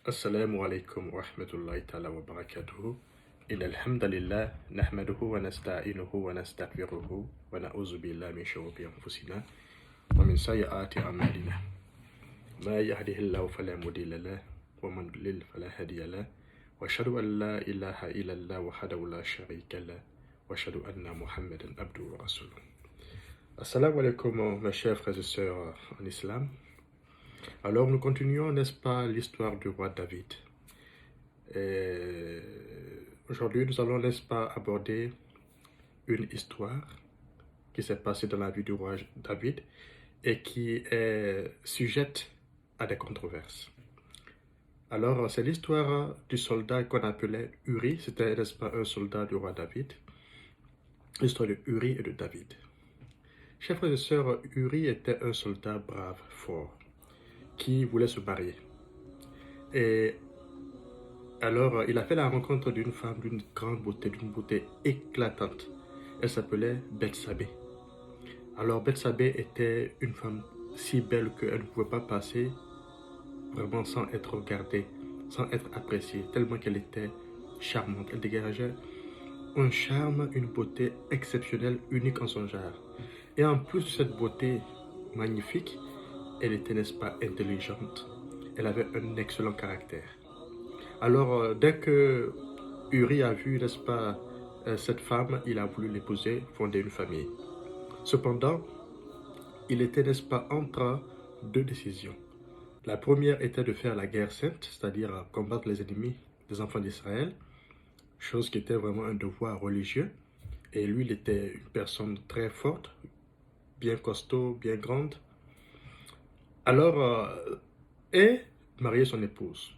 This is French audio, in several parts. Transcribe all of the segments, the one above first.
السلام عليكم ورحمة الله تعالى وبركاته. إن الحمد لله نحمده ونستعينه ونستغفره ونعوذ بالله من شرور أنفسنا ومن سيئات أعمالنا. ما يهده الله فلا مضل له ومن يضلل فلا هادي له وأشهد أن لا إله إلا الله وحده لا شريك له وأشهد أن محمدا عبده ورسوله. Assalamu alaikum mes chers frères et sœurs en islam. Alors nous continuons, n'est-ce pas, l'histoire du roi David. Et aujourd'hui, nous allons, n'est-ce pas, aborder une histoire qui s'est passée dans la vie du roi David et qui est sujette à des controverses. Alors, c'est l'histoire du soldat qu'on appelait Uri. C'était, n'est-ce pas, un soldat du roi David. L'histoire de Uri et de David. Chers frères et sœurs, Uri était un soldat brave, fort, qui voulait se marier. Et alors, il a fait la rencontre d'une femme d'une grande beauté, d'une beauté éclatante. Elle s'appelait Bethsabée. Alors, Bethsabée était une femme si belle qu'elle ne pouvait pas passer vraiment sans être regardée, sans être appréciée, tellement qu'elle était charmante. Elle dégageait un charme, une beauté exceptionnelle, unique en son genre. Et en plus de cette beauté magnifique, elle était, n'est-ce pas, intelligente. Elle avait un excellent caractère. Alors, dès que Uri a vu, n'est-ce pas, cette femme, il a voulu l'épouser, fonder une famille. Cependant, il était, n'est-ce pas, entre deux décisions. La première était de faire la guerre sainte, c'est-à-dire combattre les ennemis des enfants d'Israël, chose qui était vraiment un devoir religieux. Et lui, il était une personne très forte, bien costaud, bien grande. Alors, et marier son épouse.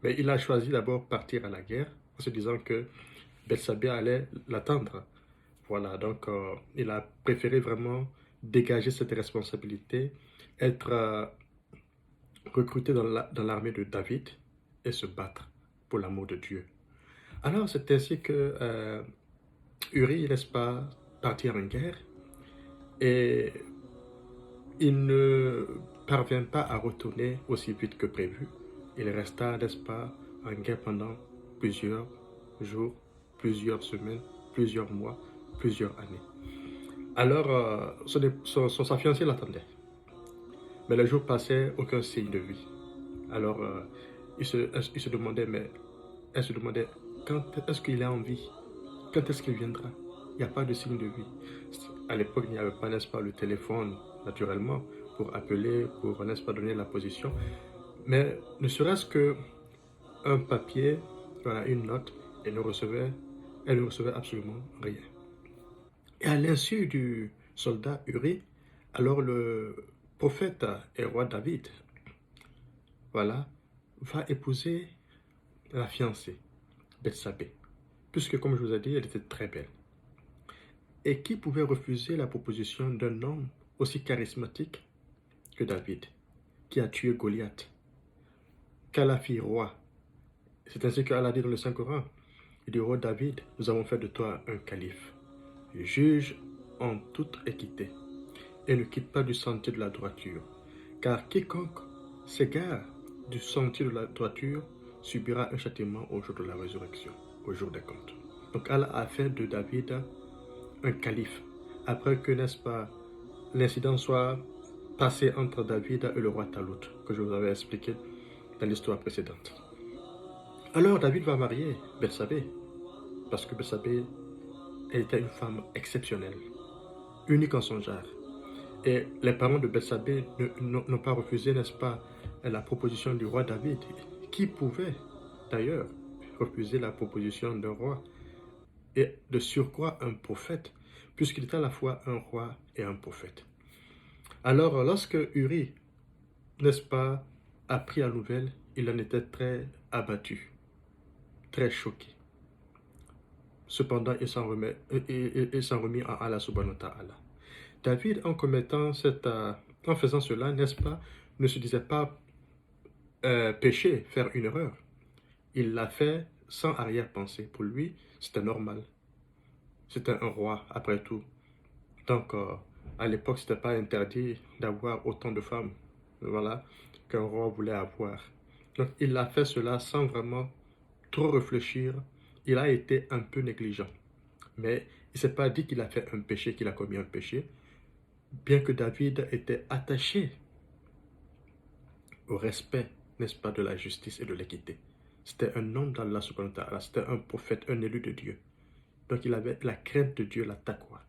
Mais il a choisi d'abord partir à la guerre en se disant que Bethsabée allait l'attendre. Voilà, donc il a préféré vraiment dégager cette responsabilité, être recruté dans l'armée de David et se battre pour l'amour de Dieu. Alors c'est ainsi que Uri, n'est-ce pas, partit en guerre et il ne parvint pas à retourner aussi vite que prévu. Il resta, n'est-ce pas, en guerre pendant plusieurs jours, plusieurs semaines, plusieurs mois, plusieurs années. Alors, sa fiancée l'attendait. Mais les jours passaient, aucun signe de vie. Alors, il se demandait, mais elle se demandait, quand est-ce qu'il est en vie? Quand est-ce qu'il viendra? Il n'y a pas de signe de vie. À l'époque, il n'y avait pas, n'est-ce pas, le téléphone, naturellement, pour appeler, pour, n'est-ce pas, donner la position. Mais ne serait-ce qu'un papier, voilà, une note, elle ne recevait absolument rien. Et à l'insu du soldat Uri, alors le prophète et roi David, voilà, va épouser la fiancée, Bethsabée, puisque comme je vous ai dit, elle était très belle. Et qui pouvait refuser la proposition d'un homme aussi charismatique que David, qui a tué Goliath, qu'Allah fit roi? C'est ainsi qu'Allah dit dans le Saint-Coran, il dit, roi David, nous avons fait de toi un calife. Juge en toute équité et ne quitte pas du sentier de la droiture, car quiconque s'égare du sentier de la droiture subira un châtiment au jour de la résurrection, au jour des comptes. Donc Allah a fait de David un calife, après que, n'est-ce pas, l'incident soit passé entre David et le roi Talout, que je vous avais expliqué dans l'histoire précédente. Alors David va marier Bethsabée, parce que Bethsabée, elle était une femme exceptionnelle, unique en son genre. Et les parents de Bethsabée n'ont pas refusé, n'est-ce pas, la proposition du roi David. Qui pouvait, d'ailleurs, refuser la proposition d'un roi et de surcroît un prophète, puisqu'il était à la fois un roi et un prophète. Alors, lorsque Uri, n'est-ce pas, apprit la nouvelle, il en était très abattu, très choqué. Cependant, il s'en remit à Allah subhanahu wa ta'ala. David, en commettant en faisant cela, n'est-ce pas, ne se disait pas pécher, faire une erreur. Il l'a fait sans arrière-pensée. Pour lui, c'était normal. C'était un roi, après tout. Donc, à l'époque, c'était pas interdit d'avoir autant de femmes, voilà, qu'un roi voulait avoir. Donc il a fait cela sans vraiment trop réfléchir. Il a été un peu négligent. Mais il ne s'est pas dit qu'il a fait un péché, qu'il a commis un péché, bien que David était attaché au respect, n'est-ce pas, de la justice et de l'équité. C'était un homme d'Allah subhanahu wa ta'ala, c'était un prophète, un élu de Dieu. Donc il avait la crainte de Dieu, la taqwa.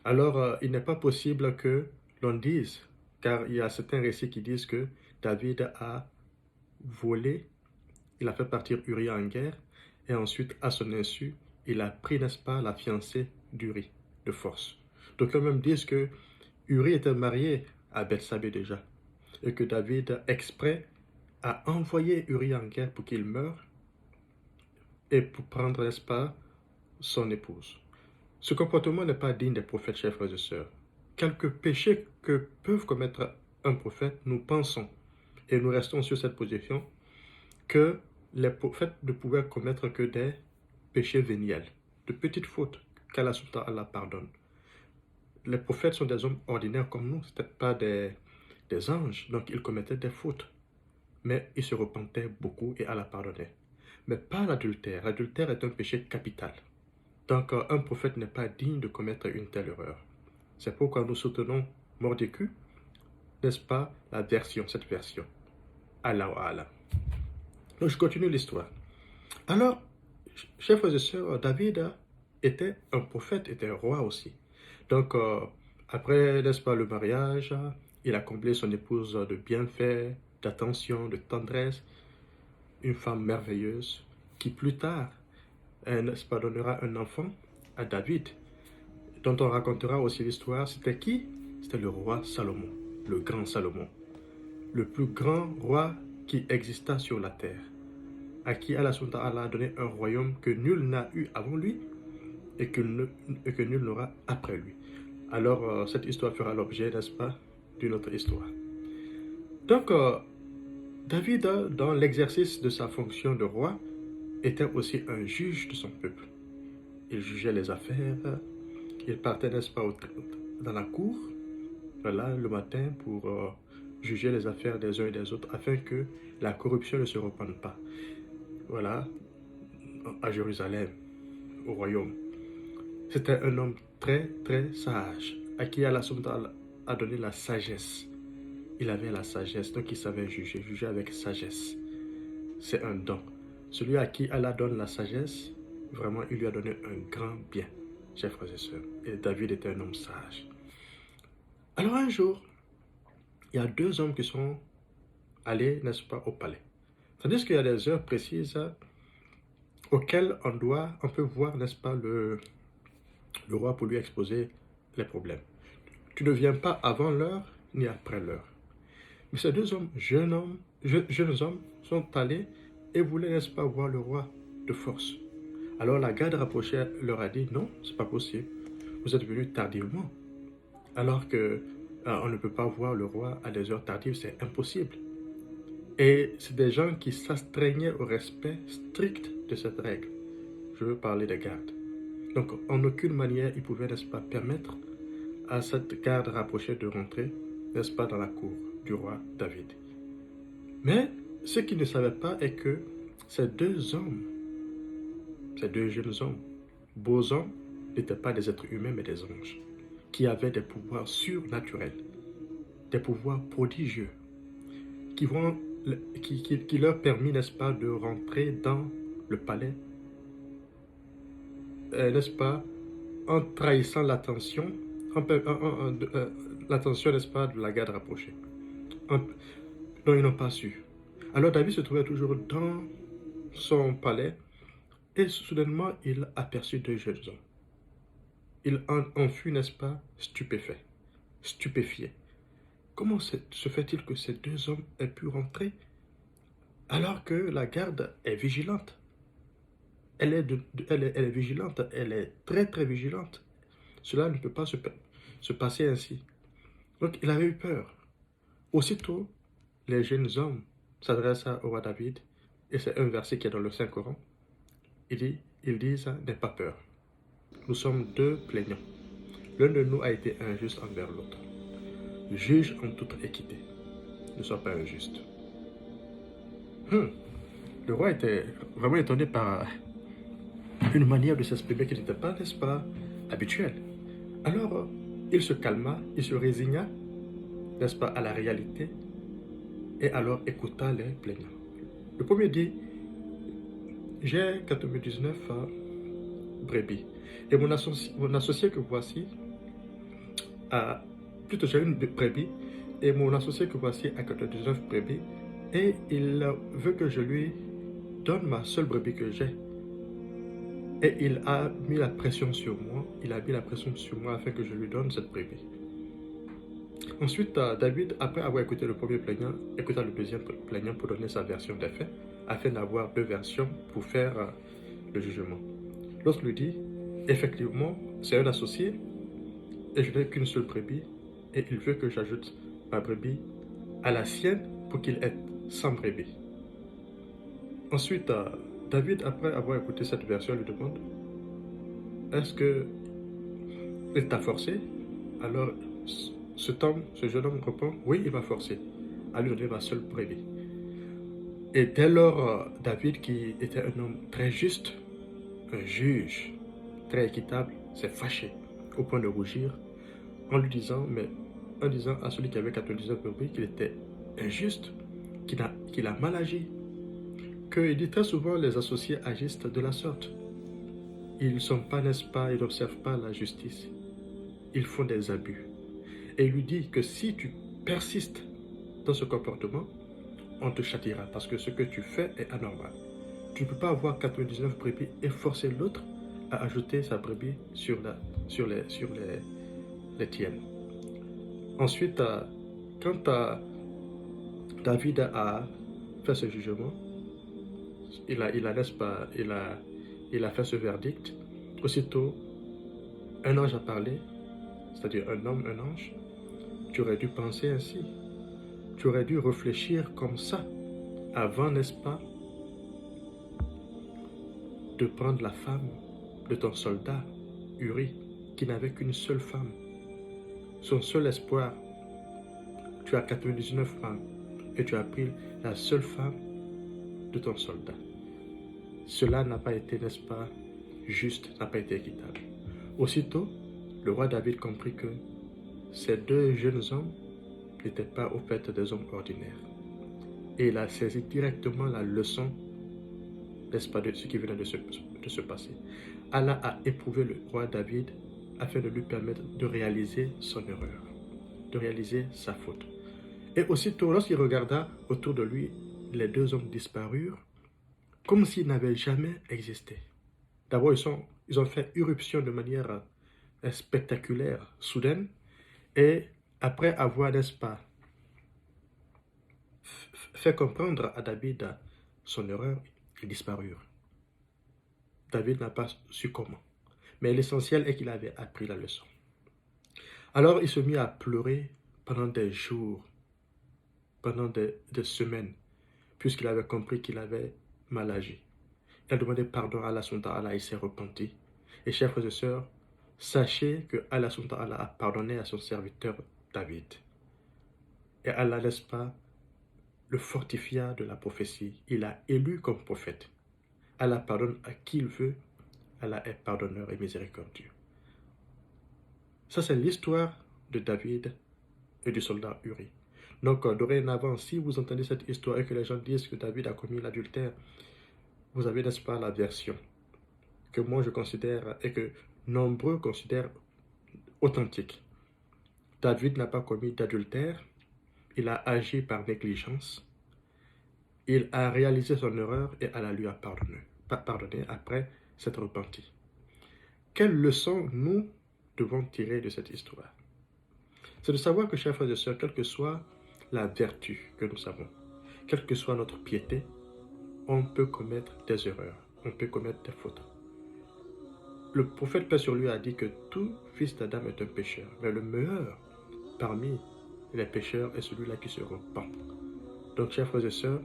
Alors il n'est pas possible que l'on dise, car il y a certains récits qui disent que David a volé, il a fait partir Uriah en guerre, et ensuite, à son insu, il a pris, n'est-ce pas, la fiancée d'Uri, de force. Donc, eux-mêmes disent que Uri était marié à Bethsabée déjà, et que David, exprès, a envoyé Uri en guerre pour qu'il meure, et pour prendre, n'est-ce pas, son épouse. Ce comportement n'est pas digne des prophètes, chers frères et sœurs. Quelques péchés que peuvent commettre un prophète, nous pensons, et nous restons sur cette position, que les prophètes ne pouvaient commettre que des péchés véniels, de petites fautes qu'Allah subhanahu wa ta'ala pardonne. Les prophètes sont des hommes ordinaires comme nous, ce n'étaient pas des anges, donc ils commettaient des fautes. Mais ils se repentaient beaucoup et Allah pardonnait. Mais pas l'adultère. L'adultère est un péché capital. Donc un prophète n'est pas digne de commettre une telle erreur. C'est pourquoi nous soutenons Mordécu, n'est-ce pas, cette version. Allah wa Allah. Donc je continue l'histoire. Alors, chers frères et sœurs, David était un prophète, était un roi aussi. Donc, après, n'est-ce pas, le mariage, il a comblé son épouse de bienfaits, d'attention, de tendresse, une femme merveilleuse qui plus tard, n'est-ce pas, donnera un enfant à David, dont on racontera aussi l'histoire. C'était qui? C'était le roi Salomon, le grand Salomon, le plus grand roi qui exista sur la terre, à qui Allah a donné un royaume que nul n'a eu avant lui et que nul n'aura après lui. Alors, cette histoire fera l'objet, n'est-ce pas, d'une autre histoire. Donc, David, dans l'exercice de sa fonction de roi, était aussi un juge de son peuple. Il jugeait les affaires, il partait, n'est-ce pas, dans la cour, voilà, le matin pour juger les affaires des uns et des autres, afin que la corruption ne se répande pas. Voilà, à Jérusalem, au royaume. C'était un homme très, très sage, à qui Allah a donné la sagesse. Il avait la sagesse, donc il savait juger avec sagesse. C'est un don. Celui à qui Allah donne la sagesse, vraiment, il lui a donné un grand bien, chers frères et sœurs. Et David était un homme sage. Alors un jour, il y a deux hommes qui sont allés, n'est-ce pas, au palais. Tandis qu'il y a des heures précises auxquelles on peut voir, n'est-ce pas, le roi pour lui exposer les problèmes. Tu ne viens pas avant l'heure ni après l'heure. Mais ces deux hommes, jeunes hommes, sont allés et voulaient, n'est-ce pas, voir le roi de force. Alors la garde rapprochée leur a dit, non, c'est pas possible. Vous êtes venus tardivement. Alors que on ne peut pas voir le roi à des heures tardives, c'est impossible. Et c'est des gens qui s'astreignaient au respect strict de cette règle. Je veux parler des gardes. Donc, en aucune manière, ils pouvaient, n'est-ce pas, permettre à cette garde rapprochée de rentrer, n'est-ce pas, dans la cour du roi David. Mais ce qu'ils ne savaient pas est que ces deux hommes, ces deux jeunes hommes, beaux hommes, n'étaient pas des êtres humains, mais des anges, qui avaient des pouvoirs surnaturels, des pouvoirs prodigieux, qui leur permis, n'est-ce pas, de rentrer dans le palais, n'est-ce pas, en trahissant l'attention, l'attention, n'est-ce pas, de la garde rapprochée. Donc ils n'ont pas su. Alors David se trouvait toujours dans son palais et soudainement il aperçut deux jeunes hommes. Il en fut, n'est-ce pas, stupéfait, stupéfié. Comment se fait-il que ces deux hommes aient pu rentrer alors que la garde est vigilante? Elle est vigilante, elle est très très vigilante. Cela ne peut pas se passer ainsi. Donc il avait eu peur. Aussitôt, les jeunes hommes s'adressent au roi David, et c'est un verset qui est dans le Saint-Coran. Ils disent, n'aie pas peur. Nous sommes deux plaignants. L'un de nous a été injuste envers l'autre. Juge en toute équité. Ne sois pas injuste. Hmm. Le roi était vraiment étonné par une manière de s'exprimer qui n'était pas, n'est-ce pas, habituelle. Alors, il se calma, il se résigna, n'est-ce pas, à la réalité, et alors écouta les plaignants. Le premier dit, j'ai 99 brebis, et mon associé que voici a, plutôt j'ai une brebis, et mon associé que voici a 99 brebis, et il veut que je lui donne ma seule brebis que j'ai. Et il a mis la pression sur moi, il a mis la pression sur moi afin que je lui donne cette brebis. Ensuite, David, après avoir écouté le premier plaignant, écouta le deuxième plaignant pour donner sa version des faits, afin d'avoir deux versions pour faire le jugement. L'autre lui dit, effectivement, c'est un associé, et je n'ai qu'une seule brebis, et il veut que j'ajoute ma brebis à la sienne pour qu'il ait 100 brebis. Ensuite, David, après avoir écouté cette version, lui demande, est-ce que il t'a forcé? Alors, ce jeune homme répond, oui, il m'a forcé à lui donner ma seule brebis. Et dès lors, David, qui était un homme très juste, un juge très équitable, s'est fâché au point de rougir en disant à celui qui avait 99 brebis qu'il était injuste, qu'il a mal agi, qu'il dit très souvent les associés agissent de la sorte. Ils ne sont pas, n'est-ce pas, ils n'observent pas la justice. Ils font des abus. Et il lui dit que si tu persistes dans ce comportement, on te châtiera parce que ce que tu fais est anormal. Tu ne peux pas avoir 99 brebis et forcer l'autre à ajouter sa brebis sur les tiennes. Ensuite, quand David a fait ce jugement, il a fait ce verdict. Aussitôt, un ange a parlé, c'est-à-dire un homme, un ange. Tu aurais dû penser ainsi. Tu aurais dû réfléchir comme ça avant, n'est-ce pas, de prendre la femme de ton soldat, Uri, qui n'avait qu'une seule femme. Son seul espoir, tu as 99 femmes et tu as pris la seule femme de ton soldat. Cela n'a pas été, n'est-ce pas, juste, n'a pas été équitable. Aussitôt, le roi David comprit que ces deux jeunes hommes n'étaient pas au fait des hommes ordinaires. Et il a saisi directement la leçon, n'est-ce pas, de ce qui venait de se passer. Allah a éprouvé le roi David afin de lui permettre de réaliser son erreur, de réaliser sa faute. Et aussitôt, lorsqu'il regarda autour de lui, les deux hommes disparurent, comme s'ils n'avaient jamais existé. D'abord, ils ont fait irruption de manière spectaculaire, soudaine, et après avoir, n'est-ce pas, fait comprendre à David son erreur, ils disparurent. David n'a pas su comment. Mais l'essentiel est qu'il avait appris la leçon. Alors il se mit à pleurer pendant des jours, pendant des semaines, puisqu'il avait compris qu'il avait mal agi. Il a demandé pardon à Allah et il s'est repenti. Et chers frères et sœurs, sachez que Allah a pardonné à son serviteur David. Et Allah, n'est-ce pas, le fortifia de la prophétie. Il a élu comme prophète. Allah pardonne à qui il veut. Allah est pardonneur et miséricordieux. Ça, c'est l'histoire de David et du soldat Uri. Donc, dorénavant, si vous entendez cette histoire et que les gens disent que David a commis l'adultère, vous avez, n'est-ce pas, la version que moi je considère et que nombreux considèrent authentique. David n'a pas commis d'adultère, il a agi par négligence, il a réalisé son erreur et Allah lui a pardonné après s'être repenti. Quelle leçon nous devons tirer de cette histoire? C'est de savoir que, chers frères et sœurs, quelle que soit la vertu que nous avons, quelle que soit notre piété, on peut commettre des erreurs, on peut commettre des fautes. Le prophète paix sur lui a dit que tout fils d'Adam est un pécheur, mais le meilleur parmi les pécheurs est celui-là qui se repent. Donc, chers frères et sœurs,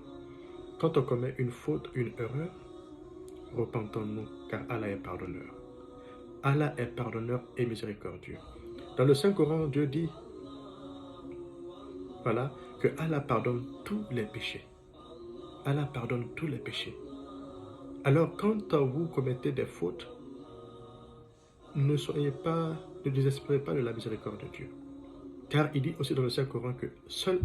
quand on commet une faute, une erreur, repentons-nous, car Allah est pardonneur. Allah est pardonneur et miséricordieux. Dans le Saint-Coran, Dieu dit, voilà, que Allah pardonne tous les péchés. Allah pardonne tous les péchés. Alors, quand vous commettez des fautes, ne désespérez pas de la miséricorde de Dieu. Car il dit aussi dans le Saint-Coran que seuls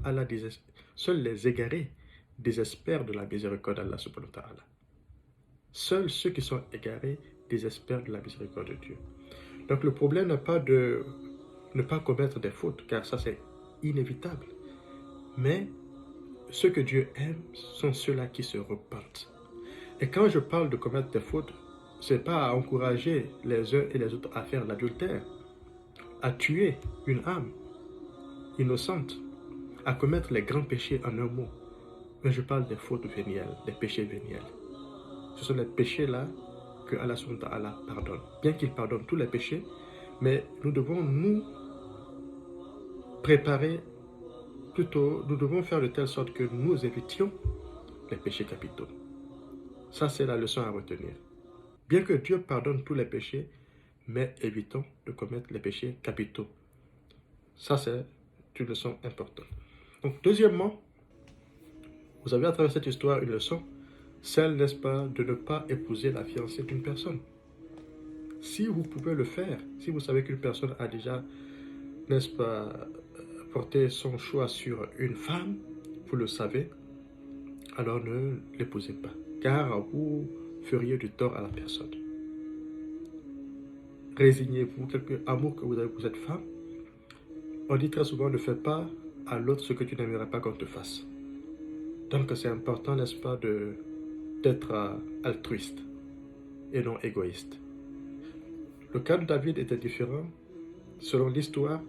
les égarés désespèrent de la miséricorde d'Allah subhanahu wa ta'ala. Seuls ceux qui sont égarés désespèrent de la miséricorde de Dieu. Donc le problème n'est pas de ne pas commettre des fautes, car ça c'est inévitable. Mais ceux que Dieu aime sont ceux-là qui se repentent. Et quand je parle de commettre des fautes, ce n'est pas à encourager les uns et les autres à faire l'adultère, à tuer une âme innocente, à commettre les grands péchés en un mot. Mais je parle des fautes vénielles, des péchés véniels. Ce sont les péchés-là que Allah subhanahu wa ta'ala pardonne. Bien qu'il pardonne tous les péchés, mais nous devons nous préparer, plutôt, nous devons faire de telle sorte que nous évitions les péchés capitaux. Ça, c'est la leçon à retenir. Bien que Dieu pardonne tous les péchés, mais évitons de commettre les péchés capitaux. Ça, c'est une leçon importante. Donc, deuxièmement, vous avez à travers cette histoire une leçon, celle, n'est-ce pas, de ne pas épouser la fiancée d'une personne. Si vous pouvez le faire, si vous savez qu'une personne a déjà, n'est-ce pas, porté son choix sur une femme, vous le savez, alors ne l'épousez pas, car vous feriez du tort à la personne. Résignez-vous, quelque amour que vous avez pour cette femme. On dit très souvent, ne fais pas à l'autre ce que tu n'aimerais pas qu'on te fasse. Donc c'est important, n'est-ce pas, d'être altruiste et non égoïste. Le cas de David était différent. Selon l'histoire,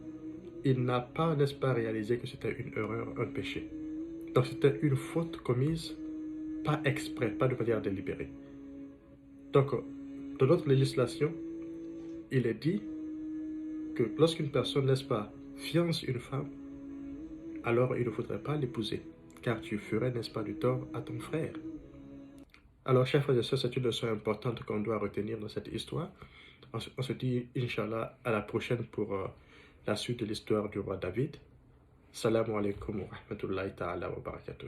il n'a pas, n'est-ce pas, réalisé que c'était une erreur, un péché. Donc c'était une faute commise, pas exprès, pas de manière délibérée. Donc, dans notre législation, il est dit que lorsqu'une personne, n'est-ce pas, fiance une femme, alors il ne faudrait pas l'épouser, car tu ferais, n'est-ce pas, du tort à ton frère. Alors, chers frères et sœurs, c'est une leçon importante qu'on doit retenir dans cette histoire. On se dit, Inch'Allah, à la prochaine pour la suite de l'histoire du roi David. Salam alaikum wa rahmatullahi ta'ala wa barakatuh.